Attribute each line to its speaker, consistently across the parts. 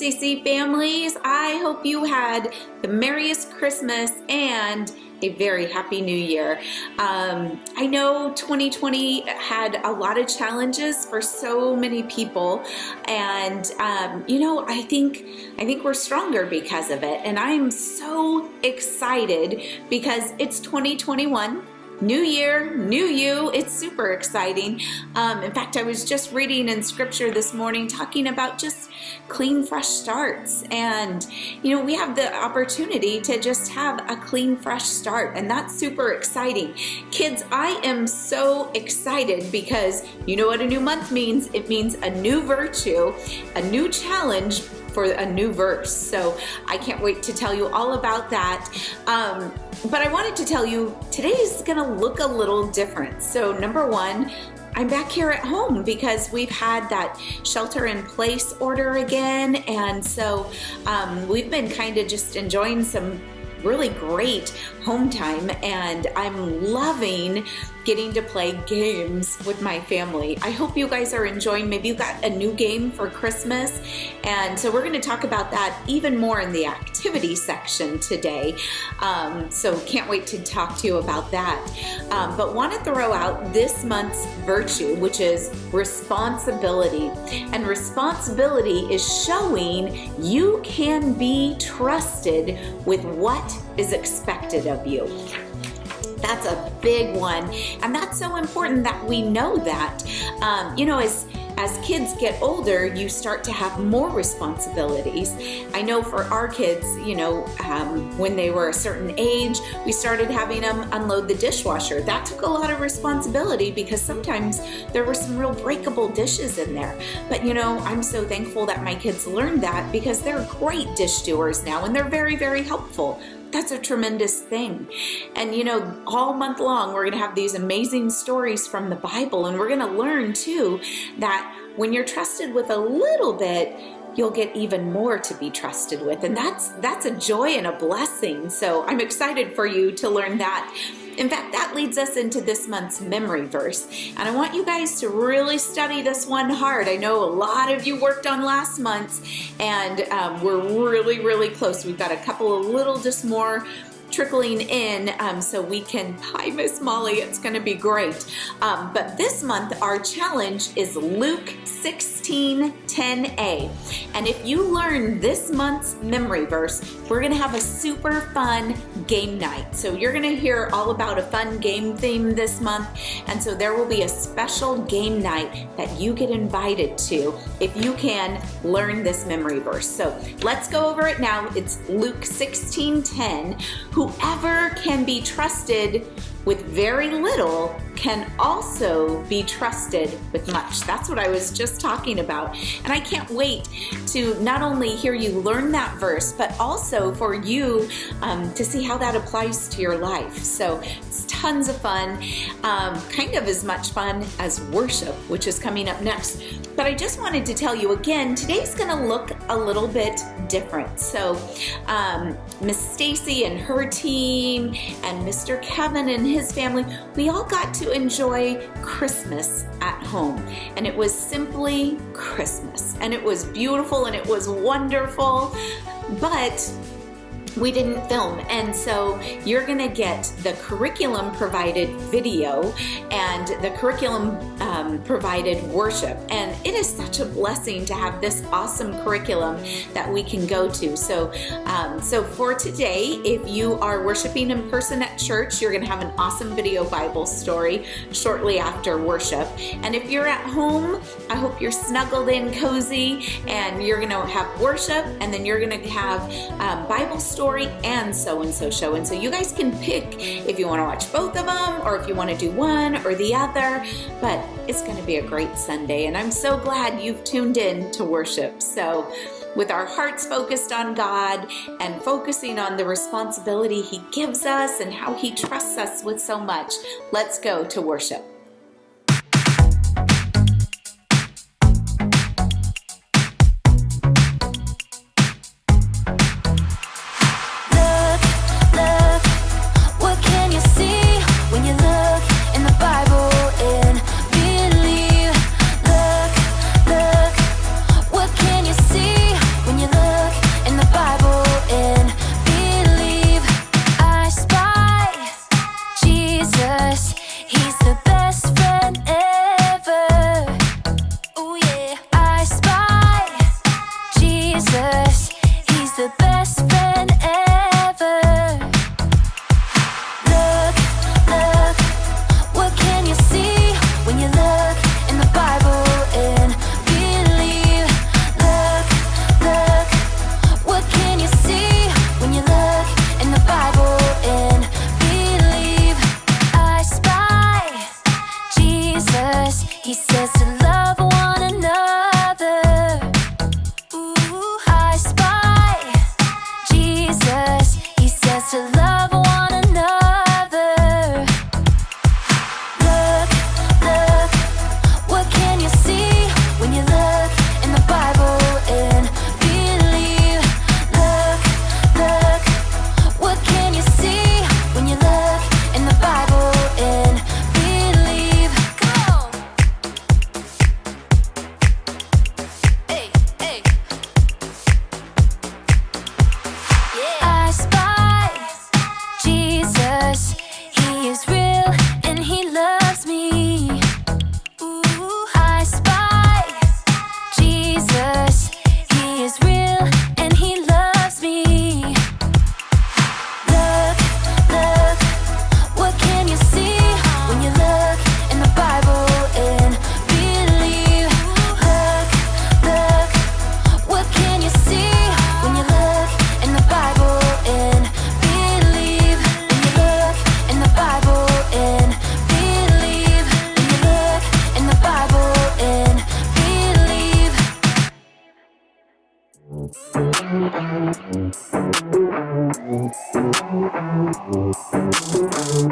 Speaker 1: KCC families. I hope you had the merriest Christmas and a very happy new year. I know 2020 had a lot of challenges for so many people, and I think we're stronger because of it. And I'm so excited because it's 2021. New year, new you. It's super exciting. In fact, I was just reading in scripture this morning talking about just clean, fresh starts. And, we have the opportunity to just have a clean, fresh start. And that's super exciting. Kids, I am so excited because you know what a new month means? It means a new virtue, a new challenge for a new verse. So I can't wait to tell you all about that. But I wanted to tell you, today is going to look a little different. So number one, I'm back here at home because we've had that shelter in place order again. And so we've been kind of just enjoying some really great home time, and I'm loving getting to play games with my family. I hope you guys are enjoying. Maybe you got a new game for Christmas, and so we're going to talk about that even more in the activity section today. So can't wait to talk to you about that. But want to throw out this month's virtue, which is responsibility. And responsibility is showing you can be trusted with what is expected of you. That's a big one, and that's so important that we know that. As kids get older, you start to have more responsibilities. I know for our kids, when they were a certain age, we started having them unload the dishwasher. That took a lot of responsibility because sometimes there were some real breakable dishes in there. But I'm so thankful that my kids learned that because they're great dish doers now, and they're very, very helpful. That's a tremendous thing. And all month long, we're going to have these amazing stories from the Bible. And we're going to learn too that when you're trusted with a little bit, you'll get even more to be trusted with. And that's a joy and a blessing. So I'm excited for you to learn that. In fact, that leads us into this month's memory verse. And I want you guys to really study this one hard. I know a lot of you worked on last month's, and we're really, really close. We've got a couple of little just more trickling in so we can, hi Miss Molly, it's going to be great. But this month our challenge is Luke 16:10a. And if you learn this month's memory verse, we're going to have a super fun game night. So you're going to hear all about a fun game theme this month, and so there will be a special game night that you get invited to if you can learn this memory verse. So let's go over it now. It's Luke 16:10. Whoever can be trusted with very little can also be trusted with much. That's what I was just talking about. And I can't wait to not only hear you learn that verse, but also for you to see how that applies to your life. So it's tons of fun, kind of as much fun as worship, which is coming up next. But I just wanted to tell you again, today's going to look a little bit different. So Miss Stacy and her team and Mr. Kevin and his family, we all got to enjoy Christmas at home. And it was simply Christmas. And it was beautiful and it was wonderful. But we didn't film, and so you're going to get the curriculum provided video and the curriculum provided worship, and it is such a blessing to have this awesome curriculum that we can go to. So for today, if you are worshiping in person at church, you're going to have an awesome video Bible story shortly after worship. And if you're at home, I hope you're snuggled in cozy, and you're going to have worship, and then you're going to have Bible story and so show. And so you guys can pick if you want to watch both of them or if you want to do one or the other, but it's going to be a great Sunday. And I'm so glad you've tuned in to worship. So with our hearts focused on God and focusing on the responsibility He gives us and how He trusts us with so much, let's go to worship.
Speaker 2: When you look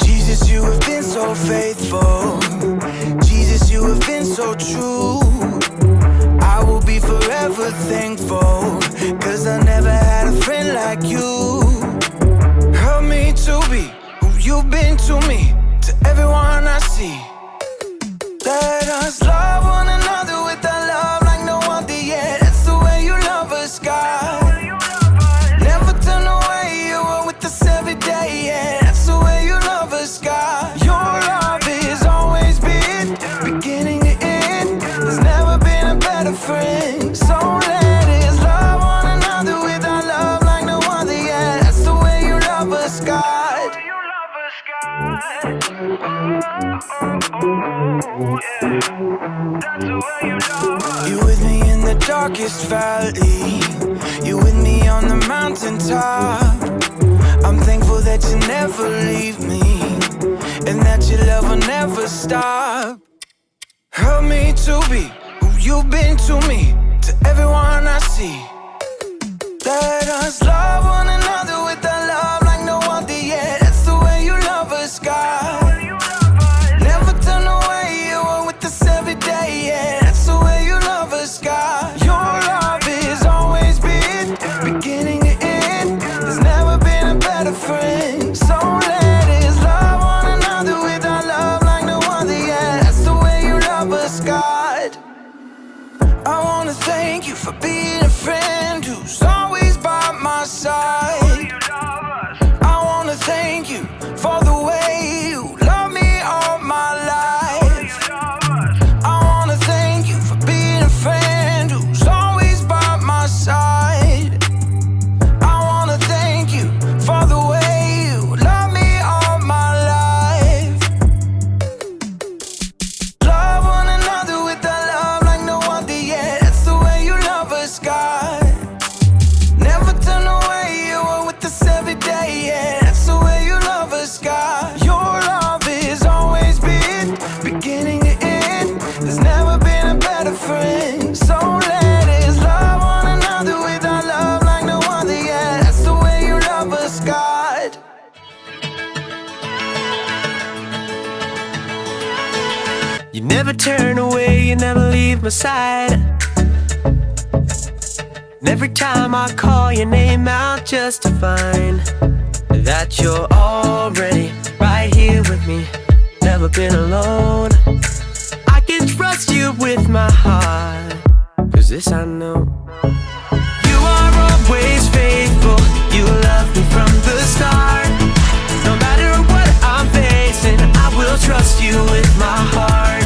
Speaker 2: Jesus, you have been so faithful. Jesus, you have been so true. I will be forever thankful, 'cause I never had a friend like you. Help me to be who you've been to me, to everyone I see. Let us love one another with that love like no other yet. That's the way you love us, God. Never turn away, you are with us every day, yeah. That's the way you love us, God. Your love is always been beginning to end. There's never been a better friend. So let us love one another with our love like no other, yeah. That's the way you love us, God. You with me in the darkest valley. You with me on the mountaintop. I'm thankful that you never leave me, and that your love will never stop. Help me to be who you've been to me, to everyone I see. Let us love one another with that love like no other yet. That's the way you love us, God. Never turn away, you are with us every day, yeah. That's the way you love us, God. Your love is always been beginning to end. There's never been a better friend. So let us love one another with our love like no other, yeah. That's the way you love us, God. I wanna thank you for being a friend who's always by my side. I wanna thank you for the way you love me all my life. I wanna thank you for being a friend who's always by my side. I wanna thank you for the way you love me all my life. Love one another with that love like no other, yeah. That's the way you love us, God. Never turn away, you are with us every day, yeah. That's the way you love us, God. Your love is always been beginning to end. There's never been a better friend. So let us love one another with our love like no other, yeah. That's the way you love us, God. You never turn away, you never leave my side. And every time I call your name out just to find that you're already right here with me, never been alone. I can trust you with my heart, 'cause this I know. You are always faithful, you love me from the start. No matter what I'm facing, I will trust you with my heart.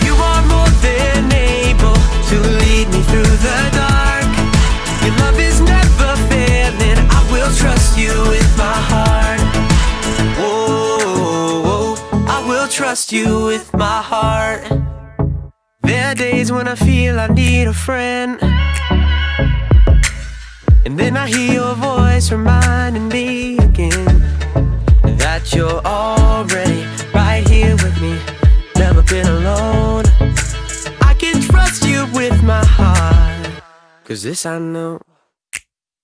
Speaker 2: You are more than able to lead me through the dark. Your love is never failing, I will trust you with my heart. Whoa, I will trust you with my heart. There are days when I feel I need a friend, and then I hear your voice reminding me again that you're already right here with me, never been alone. I can trust you with my heart, 'cause this I know.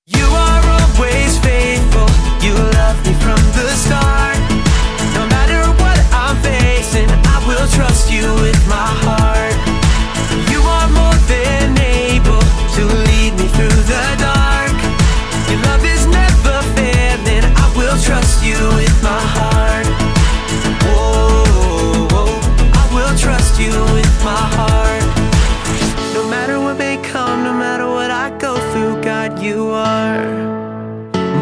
Speaker 2: You are always faithful, you love me from the start. No matter what I'm facing, I will trust you with my heart. You are more than able to lead me through the dark. Your love is never failing, I will trust you with my heart. Whoa, I will trust you with my heart. No matter what may come, no matter what I go through, God, you are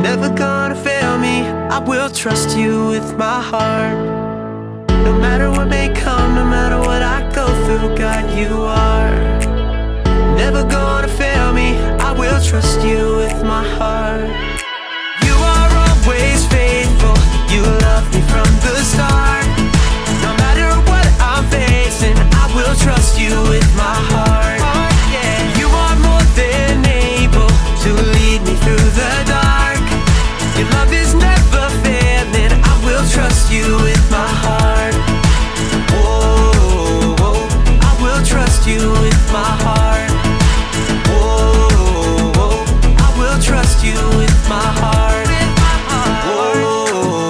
Speaker 2: never gonna fail me, I will trust you with my heart. No matter what may come, no matter what I go through, God, you are never gonna fail me, I will trust you with my heart. You are always faithful, you love me from the start. No matter what I'm facing, I will trust you with my heart. You are more than able to lead me through the dark. Your love is never failing, I will trust you with my heart. Whoa, I will trust you with my heart. Whoa, I will trust you with my heart. Whoa,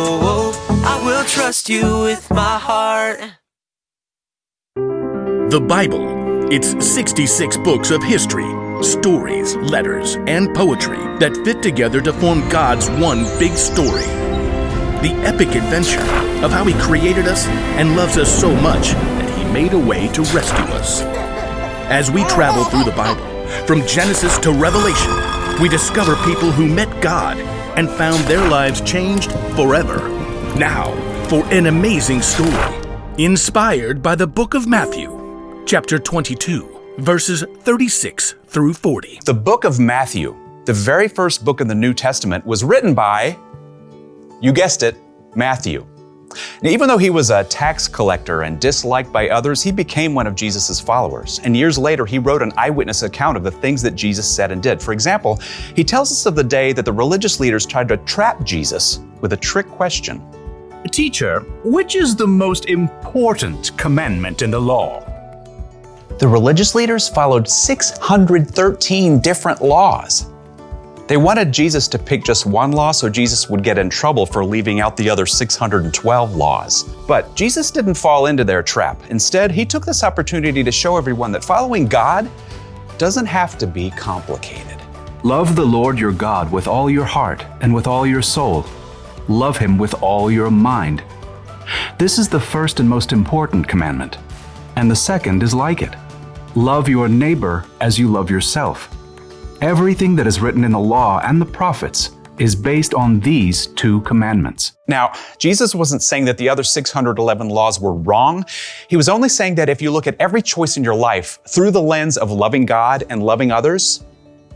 Speaker 2: trust you with my heart.
Speaker 3: The Bible. It's 66 books of history, stories, letters, and poetry that fit together to form God's one big story. The epic adventure of how He created us and loves us so much that He made a way to rescue us. As we travel through the Bible, from Genesis to Revelation, we discover people who met God and found their lives changed forever. Now, for an amazing story, inspired by the book of Matthew, chapter 22, verses 36 through 40.
Speaker 4: The book of Matthew, the very first book in the New Testament, was written by, you guessed it, Matthew. Now, even though he was a tax collector and disliked by others, he became one of Jesus' followers. And years later, he wrote an eyewitness account of the things that Jesus said and did. For example, he tells us of the day that the religious leaders tried to trap Jesus with a trick question.
Speaker 5: Teacher, which is the most important commandment in the law?
Speaker 4: The religious leaders followed 613 different laws. They wanted Jesus to pick just one law so Jesus would get in trouble for leaving out the other 612 laws. But Jesus didn't fall into their trap. Instead, he took this opportunity to show everyone that following God doesn't have to be complicated.
Speaker 5: Love the Lord your God with all your heart and with all your soul. Love Him with all your mind. This is the first and most important commandment. And the second is like it. Love your neighbor as you love yourself. Everything that is written in the law and the prophets is based on these two commandments.
Speaker 4: Now, Jesus wasn't saying that the other 611 laws were wrong. He was only saying that if you look at every choice in your life through the lens of loving God and loving others,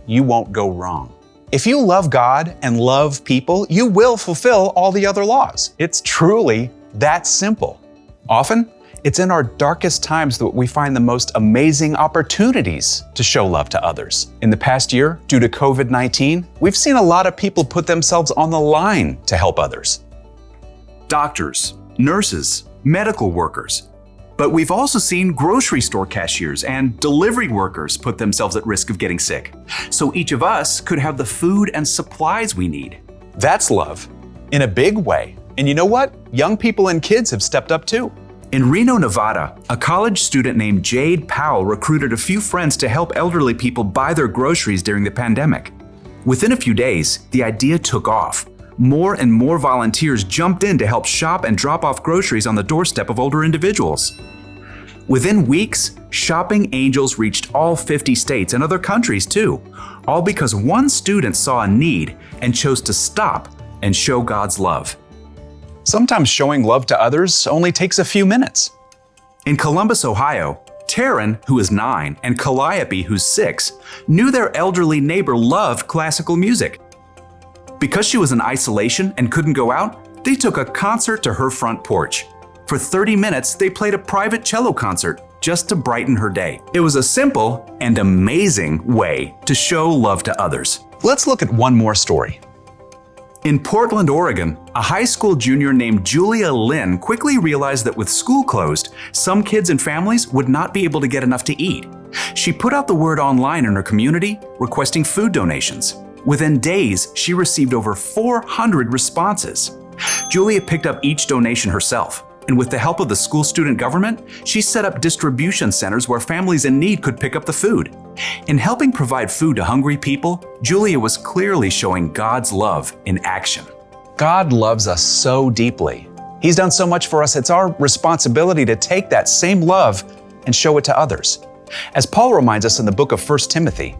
Speaker 4: you won't go wrong. If you love God and love people, you will fulfill all the other laws. It's truly that simple. Often, it's in our darkest times that we find the most amazing opportunities to show love to others. In the past year, due to COVID-19, we've seen a lot of people put themselves on the line to help others.
Speaker 5: Doctors, nurses, medical workers. But we've also seen grocery store cashiers and delivery workers put themselves at risk of getting sick. So each of us could have the food and supplies we need.
Speaker 4: That's love, in a big way. And you know what? Young people and kids have stepped up too.
Speaker 5: In Reno, Nevada, a college student named Jade Powell recruited a few friends to help elderly people buy their groceries during the pandemic. Within a few days, the idea took off. More and more volunteers jumped in to help shop and drop off groceries on the doorstep of older individuals. Within weeks, shopping angels reached all 50 states and other countries too, all because one student saw a need and chose to stop and show God's love.
Speaker 4: Sometimes showing love to others only takes a few minutes.
Speaker 5: In Columbus, Ohio, Taryn, who is 9, and Calliope, who's 6, knew their elderly neighbor loved classical music. Because she was in isolation and couldn't go out, they took a concert to her front porch. For 30 minutes, they played a private cello concert just to brighten her day. It was a simple and amazing way to show love to others.
Speaker 4: Let's look at one more story.
Speaker 5: In Portland, Oregon, a high school junior named Julia Lynn quickly realized that with school closed, some kids and families would not be able to get enough to eat. She put out the word online in her community, requesting food donations. Within days, she received over 400 responses. Julia picked up each donation herself, and with the help of the school student government, she set up distribution centers where families in need could pick up the food. In helping provide food to hungry people, Julia was clearly showing God's love in action.
Speaker 4: God loves us so deeply. He's done so much for us, it's our responsibility to take that same love and show it to others. As Paul reminds us in the book of 1 Timothy,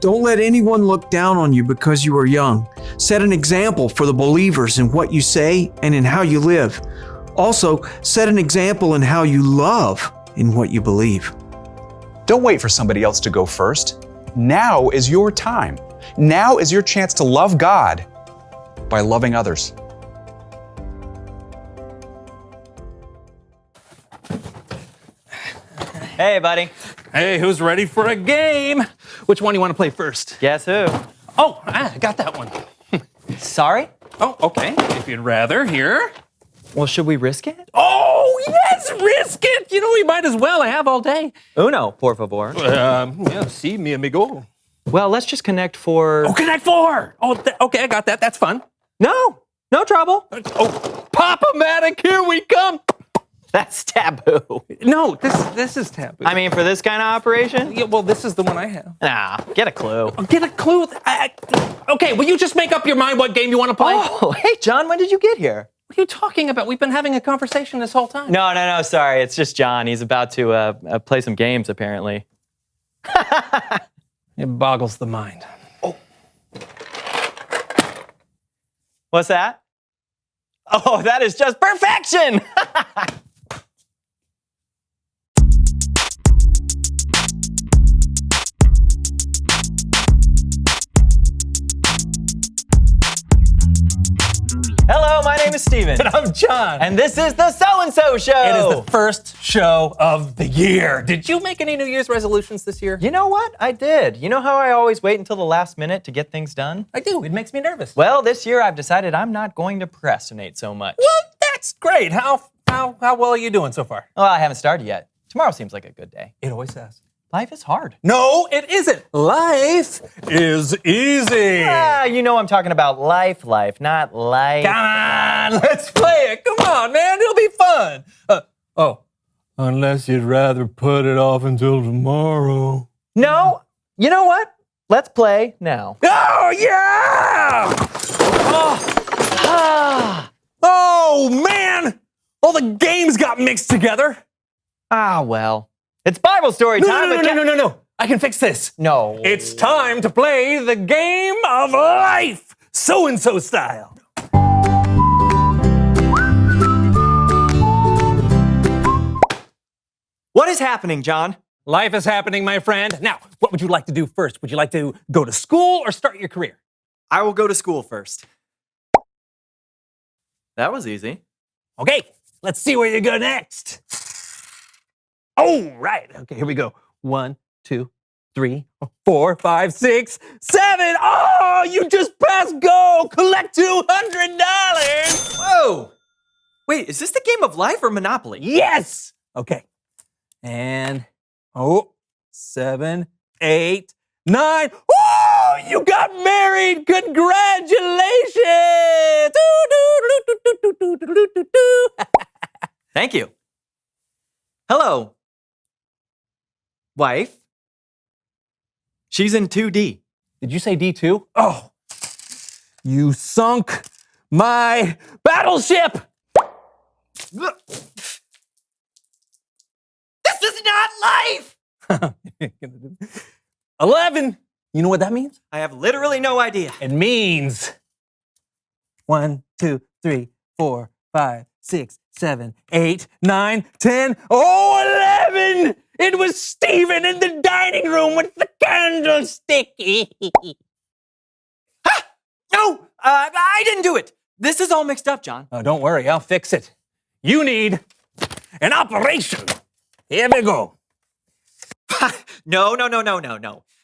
Speaker 6: "Don't let anyone look down on you because you are young. Set an example for the believers in what you say and in how you live. Also, set an example in how you love in what you believe."
Speaker 4: don't wait for somebody else to go first. Now is your time. Now is your chance to love God by loving others.
Speaker 7: Hey, buddy.
Speaker 8: Hey, who's ready for a game? Which one do you want to play first?
Speaker 7: Guess who?
Speaker 8: Oh, I got that one.
Speaker 7: Sorry?
Speaker 8: Oh, okay. If you'd rather, here.
Speaker 7: Well, should we risk it?
Speaker 8: Oh, yes, risk it. You know, we might as well. I have all day.
Speaker 7: Uno, por favor.
Speaker 8: Yeah, si, mi amigo.
Speaker 7: Well, let's just connect for...
Speaker 8: Oh, Connect Four. Oh, okay, I got that. That's fun.
Speaker 7: No, No trouble.
Speaker 8: Oh, Pop-O-Matic, here we come.
Speaker 7: That's taboo.
Speaker 8: No, this is taboo.
Speaker 7: I mean, for this kind of operation?
Speaker 8: Yeah, well, this is the one I have.
Speaker 7: Nah, get a clue.
Speaker 8: Get a clue. Okay, will you just make up your mind what game you want to play?
Speaker 7: Oh, hey, John, when did you get here?
Speaker 8: What are you talking about? We've been having a conversation this whole time.
Speaker 7: No, sorry. It's just John. He's about to play some games, apparently.
Speaker 8: It boggles the mind.
Speaker 7: What's that? Oh, that is just perfection! Hello, my name is Steven.
Speaker 8: And I'm John.
Speaker 7: And this is the So-and-So Show.
Speaker 8: It is the first show of the year. Did you make any New Year's resolutions this year?
Speaker 7: You know what? I did. You know how I always wait until the last minute to get things done?
Speaker 8: I do. It makes me nervous.
Speaker 7: Well, this year I've decided I'm not going to procrastinate so much.
Speaker 8: Well, that's great. How well are you doing so far?
Speaker 7: Well, I haven't started yet. Tomorrow seems like a good day.
Speaker 8: It always says.
Speaker 7: Life is hard.
Speaker 8: No, it isn't. Life is easy.
Speaker 7: You know I'm talking about life, not life.
Speaker 8: Come on, let's play it. Come on, man. It'll be fun. Unless you'd rather put it off until tomorrow.
Speaker 7: No, you know what? Let's play now.
Speaker 8: Oh, yeah! Oh, man! All the games got mixed together.
Speaker 7: Well. It's Bible story time.
Speaker 8: No. I can fix this.
Speaker 7: No.
Speaker 8: It's time to play the game of life, so-and-so style.
Speaker 7: What is happening, John?
Speaker 8: Life is happening, my friend. Now, what would you like to do first? Would you like to go to school or start your career?
Speaker 7: I will go to school first. That was easy.
Speaker 8: Okay, let's see where you go next. Oh, right. Okay, here we go. 1, 2, 3, 4, 5, 6, 7. Oh, you just passed go. Collect $200.
Speaker 7: Whoa! Wait, is this the game of life or Monopoly?
Speaker 8: Yes. Okay. And 7, 8, 9. Oh, you got married. Congratulations.
Speaker 7: Thank you. Hello. Wife. She's in 2D.
Speaker 8: Did you say D2? Oh, you sunk my battleship.
Speaker 7: This is not life!
Speaker 8: 11. You know what that means?
Speaker 7: I have literally no idea.
Speaker 8: It means 1, 2, 3, 4, 5, 6, 7, 8, 9, 10. Oh, 11! It was Stephen in the dining room with the candlestick.
Speaker 7: No, I didn't do it. This is all mixed up, John.
Speaker 8: Oh, don't worry, I'll fix it. You need an operation. Here we go.
Speaker 7: No.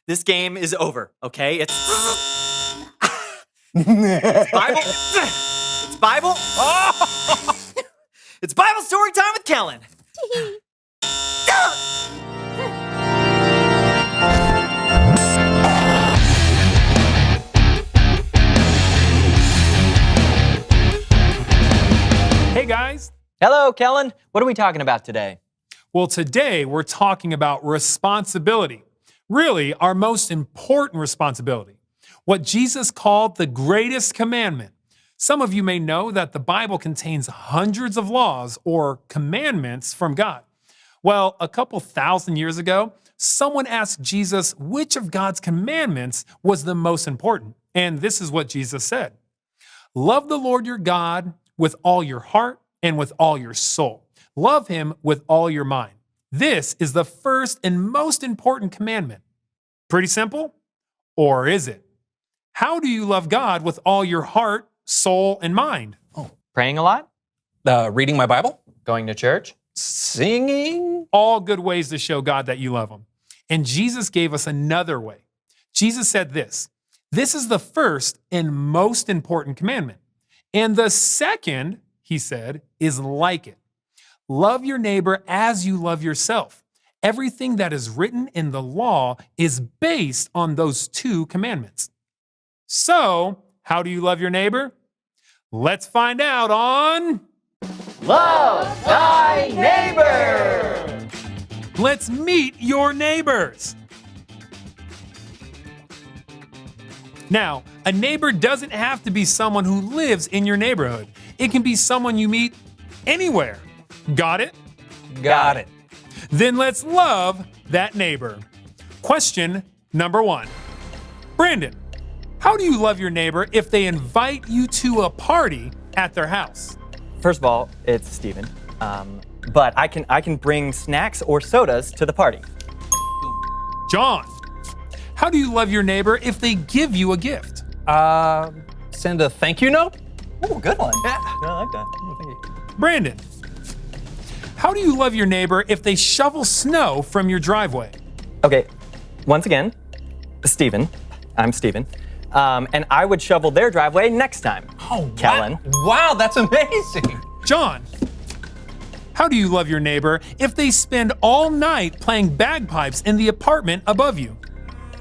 Speaker 7: This game is over, okay? It's Bible. It's Bible. It's Bible story time with Kellen.
Speaker 9: Hey guys.
Speaker 7: Hello, Kellen. What are we talking about today?
Speaker 9: Well, today we're talking about responsibility. Really, our most important responsibility. What Jesus called the greatest commandment. Some of you may know that the Bible contains hundreds of laws or commandments from God. Well, a couple thousand years ago, someone asked Jesus which of God's commandments was the most important. And this is what Jesus said. Love the Lord your God with all your heart and with all your soul. Love him with all your mind. This is the first and most important commandment. Pretty simple? Or is it? How do you love God with all your heart, soul, and mind?
Speaker 7: Praying a lot?
Speaker 8: Reading my Bible?
Speaker 7: Going to church?
Speaker 8: Singing?
Speaker 9: All good ways to show God that you love him. And Jesus gave us another way. Jesus said this is the first and most important commandment. And the second, he said, is like it. Love your neighbor as you love yourself. Everything that is written in the law is based on those two commandments. So, how do you love your neighbor? Let's find out on
Speaker 7: Love thy neighbor.
Speaker 9: Let's Meet Your Neighbors. Now, a neighbor doesn't have to be someone who lives in your neighborhood. It can be someone you meet anywhere. Got it?
Speaker 8: Got it.
Speaker 9: Then let's love that neighbor. Question number 1. Brandon, how do you love your neighbor if they invite you to a party at their house?
Speaker 7: First of all, it's Steven. But I can bring snacks or sodas to the party.
Speaker 9: John, how do you love your neighbor if they give you a gift?
Speaker 8: Send a thank you note?
Speaker 7: Oh, good one.
Speaker 8: Yeah.
Speaker 7: I like that. Oh, thank you.
Speaker 9: Brandon, how do you love your neighbor if they shovel snow from your driveway?
Speaker 7: Okay, once again, Steven. I'm Steven. And I would shovel their driveway next time.
Speaker 8: Oh,
Speaker 7: Kellen.
Speaker 8: Wow, that's amazing.
Speaker 9: John, how do you love your neighbor if they spend all night playing bagpipes in the apartment above you?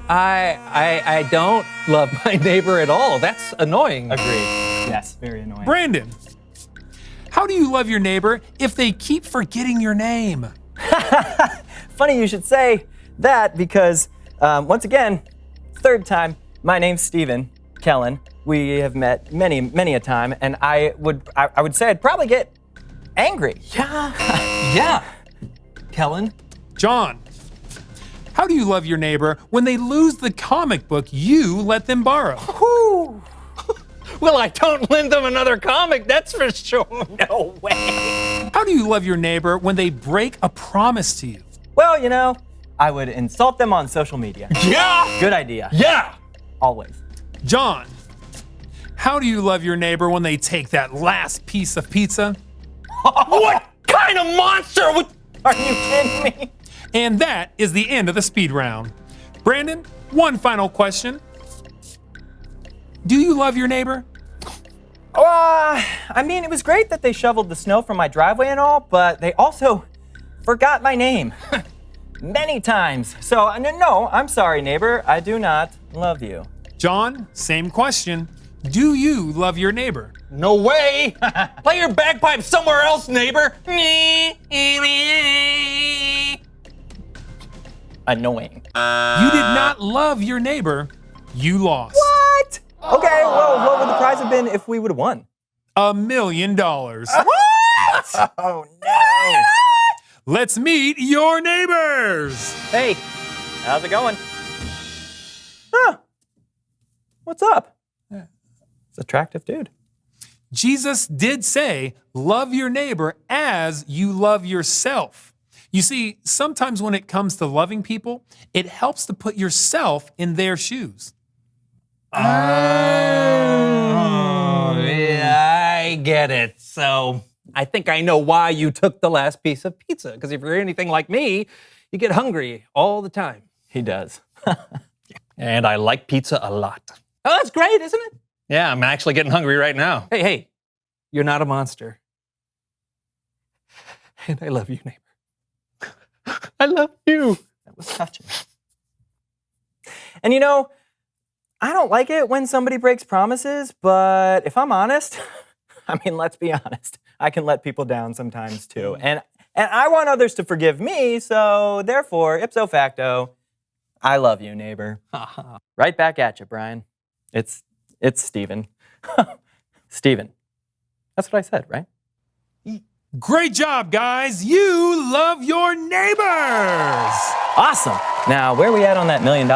Speaker 8: I don't love my neighbor at all. That's annoying.
Speaker 7: Agreed. Yes, very annoying.
Speaker 9: Brandon, how do you love your neighbor if they keep forgetting your name?
Speaker 7: Funny you should say that because, once again, third time, my name's Steven Kellen. We have met many a time, and I would say I'd probably get angry.
Speaker 8: Yeah. Kellen?
Speaker 9: John, how do you love your neighbor when they lose the comic book you let them borrow?
Speaker 8: Whew. Well, I don't lend them another comic, that's for sure. No way.
Speaker 9: How do you love your neighbor when they break a promise to you?
Speaker 7: Well, you know, I would insult them on social media.
Speaker 8: Yeah.
Speaker 7: Good idea.
Speaker 8: Yeah.
Speaker 7: Always.
Speaker 9: John, how do you love your neighbor when they take that last piece of pizza?
Speaker 8: What kind of monster would...
Speaker 7: Are you kidding me?
Speaker 9: And that is the end of the speed round. Brandon, one final question. Do you love your neighbor?
Speaker 7: I mean, it was great that they shoveled the snow from my driveway and all, but they also forgot my name many times. So, no, I'm sorry, neighbor. I do not love you.
Speaker 9: John, same question. Do you love your neighbor?
Speaker 8: No way. Play your bagpipes somewhere else, neighbor.
Speaker 7: Annoying.
Speaker 9: You did not love your neighbor. You lost.
Speaker 7: What? Okay, well, what would the prize have been if we would have won?
Speaker 9: $1 million.
Speaker 7: What? Oh, no.
Speaker 9: Let's meet your neighbors.
Speaker 7: Hey, how's it going? Huh. What's up? It's an attractive dude.
Speaker 9: Jesus did say, love your neighbor as you love yourself. You see, sometimes when it comes to loving people, it helps to put yourself in their shoes.
Speaker 8: Oh, yeah, I get it. So I think I know why you took the last piece of pizza. Because if you're anything like me, you get hungry all the time.
Speaker 7: He does.
Speaker 8: And I like pizza a lot. Oh, that's great, isn't it? Yeah, I'm actually getting hungry right now. Hey, you're not a monster. And I love you, neighbor. I love you.
Speaker 7: That was touching. And you know, I don't like it when somebody breaks promises, but if I'm honest, I mean, let's be honest. I can let people down sometimes too. And I want others to forgive me, so therefore, ipso facto, I love you, neighbor. Right back at you, Brian. It's Steven. Steven. That's what I said, right?
Speaker 9: Great job, guys. You love your neighbors.
Speaker 7: Awesome. Now, where are we at on that $1 million?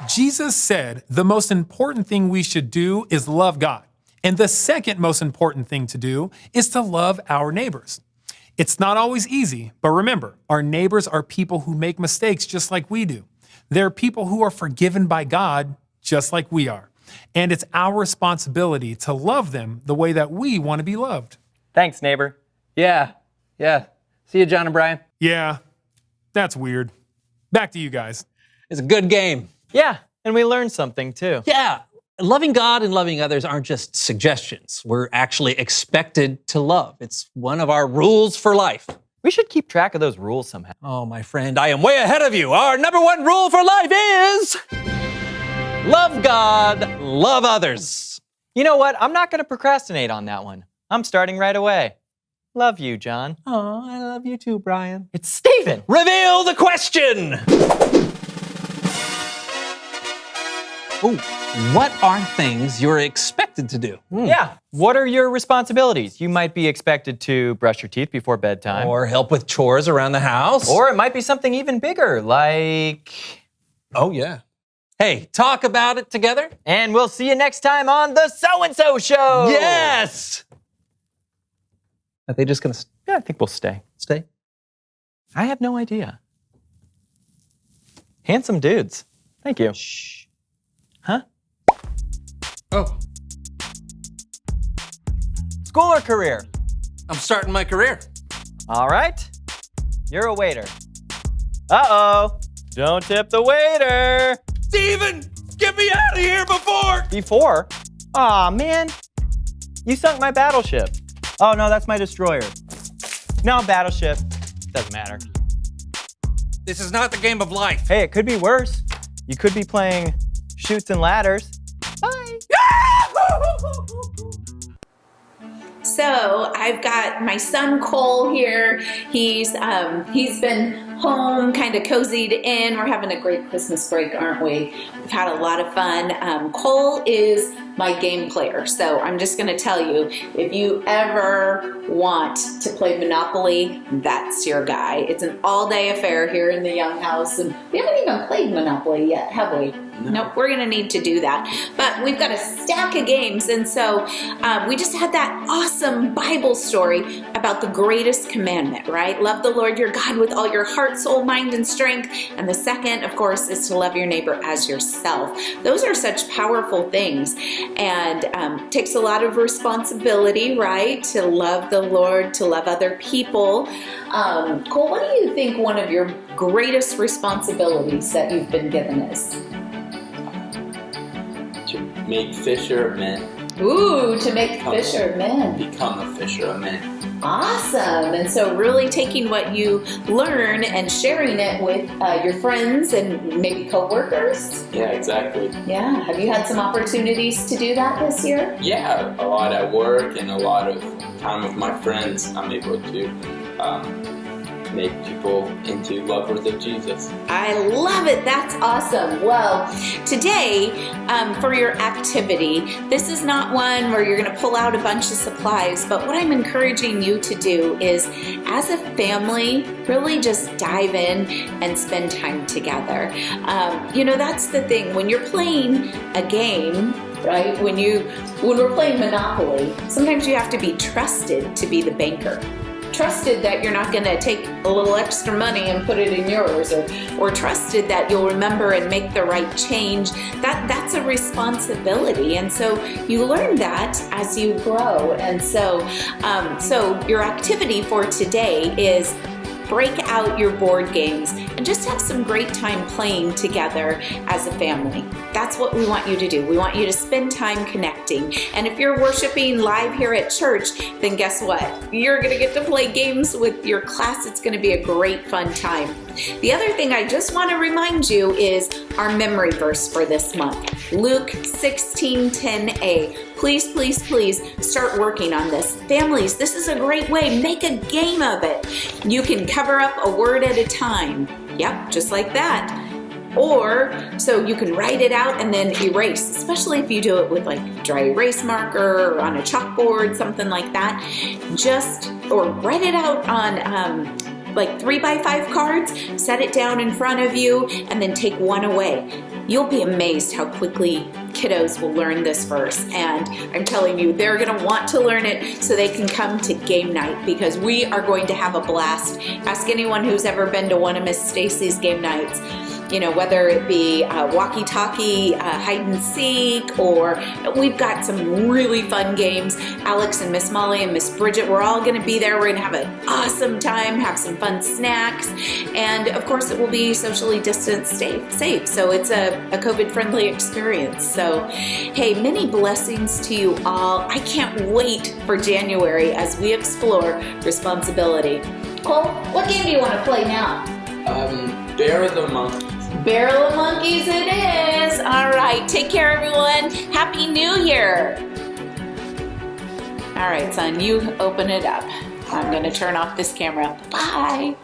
Speaker 9: Jesus said the most important thing we should do is love God. And the second most important thing to do is to love our neighbors. It's not always easy, but remember, our neighbors are people who make mistakes just like we do. They're people who are forgiven by God just like we are. And it's our responsibility to love them the way that we want to be loved.
Speaker 7: Thanks, neighbor.
Speaker 8: Yeah. See you, John and Brian.
Speaker 9: Yeah, that's weird. Back to you guys.
Speaker 8: It's a good game.
Speaker 7: Yeah, and we learned something too.
Speaker 8: Yeah. Loving God and loving others aren't just suggestions. We're actually expected to love. It's one of our rules for life.
Speaker 7: We should keep track of those rules somehow.
Speaker 8: Oh, my friend, I am way ahead of you. Our number one rule for life is love God, love others.
Speaker 7: You know what? I'm not going to procrastinate on that one. I'm starting right away. Love you, John.
Speaker 8: Oh, I love you too, Brian.
Speaker 7: It's Steven.
Speaker 8: Reveal the question! Ooh, what are things you're expected to do?
Speaker 7: Yeah. What are your responsibilities? You might be expected to brush your teeth before bedtime.
Speaker 8: Or help with chores around the house?
Speaker 7: Or it might be something even bigger, like...
Speaker 8: Oh, yeah. Hey, talk about it together?
Speaker 7: And we'll see you next time on the So-and-So Show!
Speaker 8: Yes! Are they just gonna
Speaker 7: Yeah, I think we'll stay.
Speaker 8: stay?
Speaker 7: I have no idea. Handsome dudes. Thank you.
Speaker 8: Shh.
Speaker 7: Huh?
Speaker 8: Oh,
Speaker 7: School or career?
Speaker 8: I'm starting my career.
Speaker 7: All right. You're a waiter. Uh-oh. Don't tip the waiter.
Speaker 8: Steven, get me out of here before!
Speaker 7: Before? Aw, man. You sunk my battleship. Oh, no, that's my destroyer. No, battleship. Doesn't matter.
Speaker 8: This is not the game of life.
Speaker 7: Hey, it could be worse. You could be playing Chutes and Ladders. Bye.
Speaker 1: So I've got my son Cole here. He's been home, kind of cozied in. We're having a great Christmas break, aren't we? We've had a lot of fun. Cole is my game player, so I'm just going to tell you, if you ever want to play Monopoly, that's your guy. It's an all-day affair here in the Young House, and we haven't even played Monopoly yet, have we? Nope, we're going to need to do that. But we've got a stack of games, and so we just had that awesome Bible story about the greatest commandment, right? Love the Lord your God with all your heart, soul, mind, and strength. And the second, of course, is to love your neighbor as yourself. Those are such powerful things, and takes a lot of responsibility, right? To love the Lord, to love other people. Cole, what do you think one of your greatest responsibilities that you've been given is?
Speaker 10: To make fishermen.
Speaker 1: Ooh, to make fishermen.
Speaker 10: Become a fisherman.
Speaker 1: Awesome. And so really taking what you learn and sharing it with your friends and maybe coworkers.
Speaker 10: Yeah, exactly.
Speaker 1: Yeah. Have you had some opportunities to do that this year?
Speaker 10: Yeah, a lot at work and a lot of time with my friends. I'm able to make people into lovers of Jesus.
Speaker 1: I love it. That's awesome. Well, today, for your activity, this is not one where you're going to pull out a bunch of supplies, but what I'm encouraging you to do is, as a family, really just dive in and spend time together. That's the thing. When you're playing a game, right? When we're playing Monopoly, sometimes you have to be trusted to be the banker. Trusted that you're not going to take a little extra money and put it in yours, or trusted that you'll remember and make the right change. That's a responsibility, and so you learn that as you grow. And so your activity for today is break out your board games and just have some great time playing together as a family. That's what we want you to do. We want you to spend time connecting. And if you're worshiping live here at church, then guess what? You're going to get to play games with your class. It's going to be a great fun time. The other thing I just want to remind you is our memory verse for this month, Luke 16:10a. Please, please, please start working on this. Families, this is a great way. Make a game of it. You can cover up a word at a time. Yep, just like that. Or, so you can write it out and then erase, especially if you do it with like a dry erase marker or on a chalkboard, something like that. Or write it out on like 3x5 cards, set it down in front of you, and then take one away. You'll be amazed how quickly kiddos will learn this verse, and I'm telling you, they're going to want to learn it so they can come to game night, because we are going to have a blast. Ask anyone who's ever been to one of Miss Stacy's game nights. Whether it be walkie-talkie, hide and seek, or we've got some really fun games. Alex and Miss Molly and Miss Bridget, we're all going to be there. We're going to have an awesome time, have some fun snacks, and of course it will be socially distanced, safe. So it's a COVID-friendly experience. So, hey, many blessings to you all. I can't wait for January as we explore responsibility. Cole, what game do you want to play now?
Speaker 10: Bear the Monkeys.
Speaker 1: Barrel of Monkeys it is. All right. Take care, everyone. Happy New Year. All right, son, you open it up. I'm going to turn off this camera. Bye.